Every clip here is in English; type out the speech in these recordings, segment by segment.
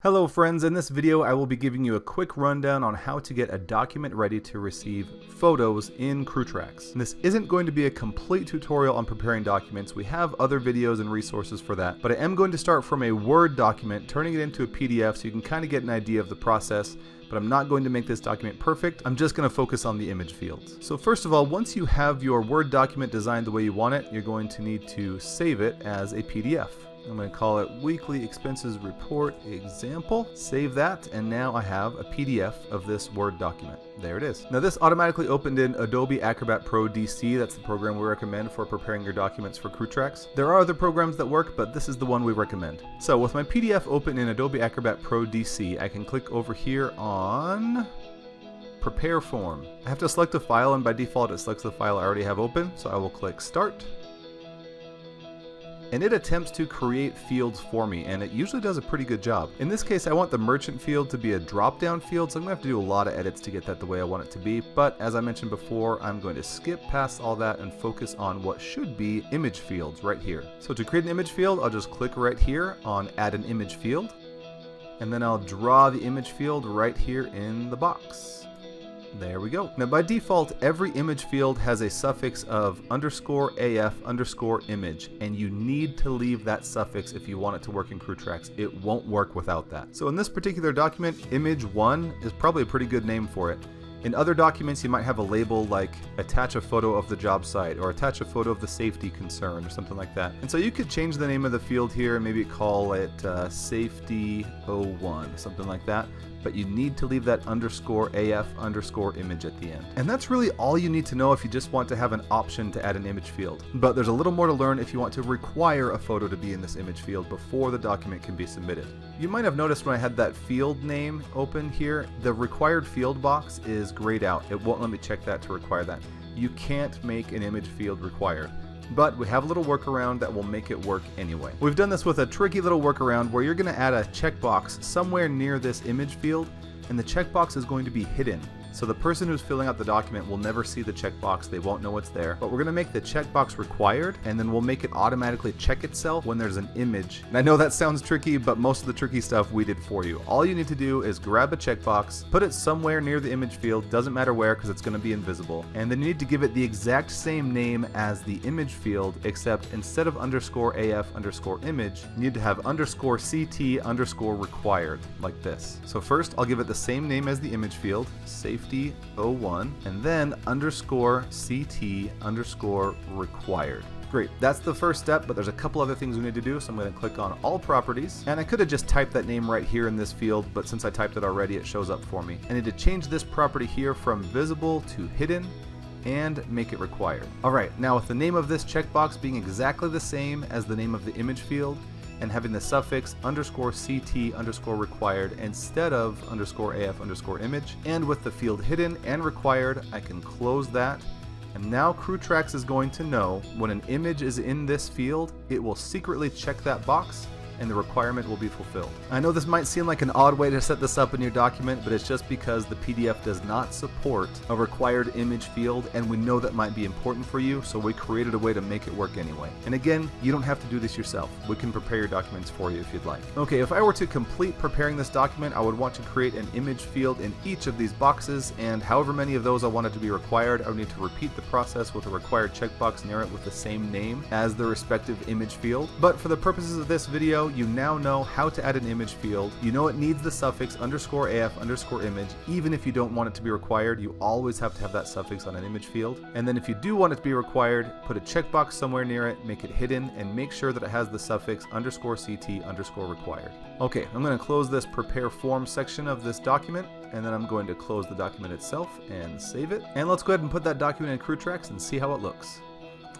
Hello friends, in this video I will be giving you a quick rundown on how to get a document ready to receive photos in CrewTrax. And this isn't going to be a complete tutorial on preparing documents. We have other videos and resources for that, but I am going to start from a Word document, turning it into a PDF so you can kind of get an idea of the process. But I'm not going to make this document perfect. I'm just going to focus on the image fields. So first of all, once you have your Word document designed the way you want it, you're going to need to save it as a PDF. I'm going to call it Weekly Expenses Report Example. Save that, and now I have a PDF of this Word document. There it is. Now this automatically opened in Adobe Acrobat Pro DC. That's the program we recommend for preparing your documents for CrewTrax. There are other programs that work, but this is the one we recommend. So with my PDF open in Adobe Acrobat Pro DC, I can click over here on Prepare Form. I have to select a file, and by default it selects the file I already have open, so I will click Start. And it attempts to create fields for me, and it usually does a pretty good job. In this case, I want the merchant field to be a drop-down field, so I'm going to have to do a lot of edits to get that the way I want it to be. But as I mentioned before, I'm going to skip past all that and focus on what should be image fields right here. So to create an image field, I'll just click right here on Add an Image Field, and then I'll draw the image field right here in the box. There we go. Now by default, every image field has a suffix of _AF_image, and you need to leave that suffix if you want it to work in CrewTrax. It won't work without that. So in this particular document, image 1 is probably a pretty good name for it. In other documents, you might have a label like attach a photo of the job site or attach a photo of the safety concern or something like that. And so you could change the name of the field here and maybe call it safety 01, something like that. But you need to leave that _AF_image at the end. And that's really all you need to know if you just want to have an option to add an image field. But there's a little more to learn if you want to require a photo to be in this image field before the document can be submitted. You might have noticed when I had that field name open here, the required field box is grayed out. It won't let me check that to require that. You can't make an image field required. But we have a little workaround that will make it work anyway. We've done this with a tricky little workaround where you're going to add a checkbox somewhere near this image field, and the checkbox is going to be hidden. So the person who's filling out the document will never see the checkbox, they won't know it's there. But we're going to make the checkbox required, and then we'll make it automatically check itself when there's an image. And I know that sounds tricky, but most of the tricky stuff we did for you. All you need to do is grab a checkbox, put it somewhere near the image field, doesn't matter where because it's going to be invisible, and then you need to give it the exact same name as the image field, except instead of _AF_image, you need to have _CT_required, like this. So first I'll give it the same name as the image field, safety 01, and then _CT_required. Great, that's the first step, but there's a couple other things we need to do, so I'm going to click on All Properties, and I could have just typed that name right here in this field, but since I typed it already, it shows up for me. I need to change this property here from visible to hidden, and make it required. Alright, now with the name of this checkbox being exactly the same as the name of the image field, and having the suffix _CT_required instead of _AF_image, and with the field hidden and required, I can close that. And now CrewTrax is going to know when an image is in this field, it will secretly check that box, and the requirement will be fulfilled. I know this might seem like an odd way to set this up in your document, but it's just because the PDF does not support a required image field, and we know that might be important for you, so we created a way to make it work anyway. And again, you don't have to do this yourself. We can prepare your documents for you if you'd like. Okay, if I were to complete preparing this document, I would want to create an image field in each of these boxes, and however many of those I wanted to be required, I would need to repeat the process with a required checkbox near it with the same name as the respective image field. But for the purposes of this video, you now know how to add an image field. You know it needs the suffix _AF_image. Even if you don't want it to be required, you always have to have that suffix on an image field. And then if you do want it to be required, put a checkbox somewhere near it, make it hidden, and make sure that it has the suffix _CT_required. Okay, I'm going to close this Prepare Form section of this document, and then I'm going to close the document itself and save it. And let's go ahead and put that document in CrewTrax and see how it looks.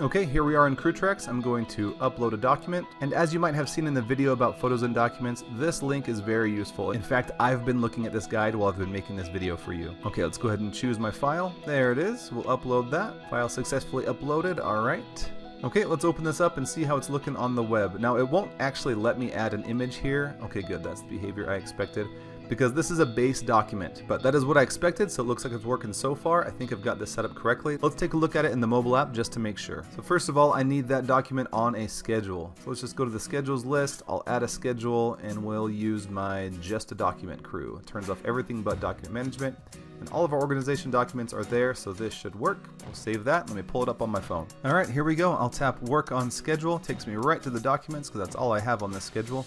Okay, here we are in CrewTrax. I'm going to upload a document, and as you might have seen in the video about photos and documents, this link is very useful. In fact, I've been looking at this guide while I've been making this video for you. Okay, let's go ahead and choose my file. There it is. We'll upload that. File successfully uploaded. Alright. Okay, let's open this up and see how it's looking on the web. Now, it won't actually let me add an image here. Okay, good. That's the behavior I expected. because this is a base document, but that is what I expected, so it looks like it's working so far. I think I've got this set up correctly. Let's take a look at it in the mobile app just to make sure. So first of all, I need that document on a schedule. So let's just go to the schedules list. I'll add a schedule and we'll use my just a document crew. It turns off everything but document management. And all of our organization documents are there, so this should work. We'll save that. Let me pull it up on my phone. All right, here we go. I'll tap work on schedule. It takes me right to the documents because that's all I have on this schedule.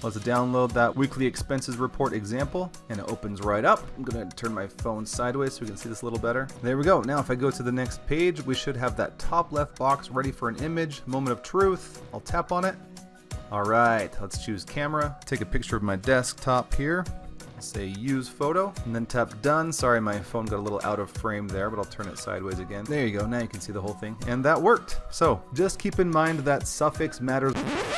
Let's download that weekly expenses report example, and it opens right up. I'm gonna turn my phone sideways so we can see this a little better. There we go. Now if I go to the next page, we should have that top left box ready for an image. Moment of truth. I'll tap on it. All right, let's choose camera. Take a picture of my desktop here. Say use photo and then tap done. Sorry, my phone got a little out of frame there, but I'll turn it sideways again. There you go. Now you can see the whole thing, and that worked. So just keep in mind that suffix matters.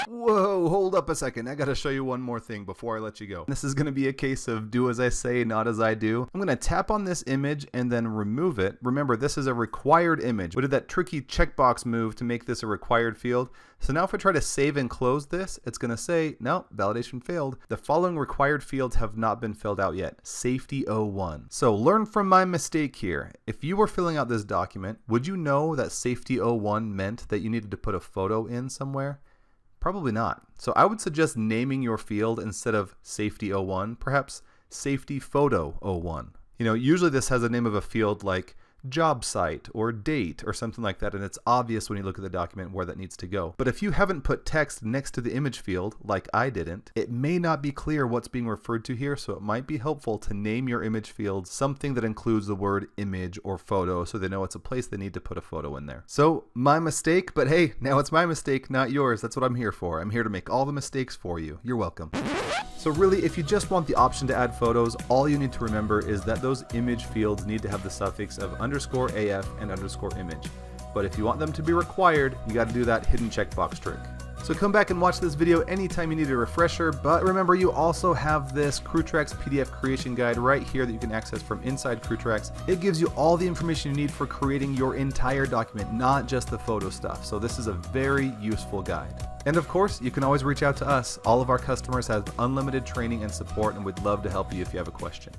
Whoa, hold up a second. I gotta show you one more thing before I let you go. This is gonna be a case of do as I say, not as I do. I'm gonna tap on this image and then remove it. Remember, this is a required image. We did that tricky checkbox move to make this a required field. So now if I try to save and close this, it's gonna say, no, validation failed. The following required fields have not been filled out yet. Safety 01. So learn from my mistake here. If you were filling out this document, would you know that Safety 01 meant that you needed to put a photo in somewhere? Probably not. So I would suggest naming your field instead of Safety 01, perhaps Safety Photo 01. You know, usually this has a name of a field like job site or date or something like that, and it's obvious when you look at the document where that needs to go. But if you haven't put text next to the image field, like I didn't, it may not be clear what's being referred to here, so it might be helpful to name your image field something that includes the word image or photo so they know it's a place they need to put a photo in there. So my mistake, but hey, now it's my mistake, not yours. That's what I'm here for. I'm here to make all the mistakes for you. You're welcome. So really, if you just want the option to add photos, all you need to remember is that those image fields need to have the suffix of _AF and _image. But if you want them to be required, you got to do that hidden checkbox trick. So come back and watch this video anytime you need a refresher, but remember you also have this CrewTrax PDF creation guide right here that you can access from inside CrewTrax. It gives you all the information you need for creating your entire document, not just the photo stuff. So this is a very useful guide. And of course, you can always reach out to us. All of our customers have unlimited training and support, and we'd love to help you if you have a question.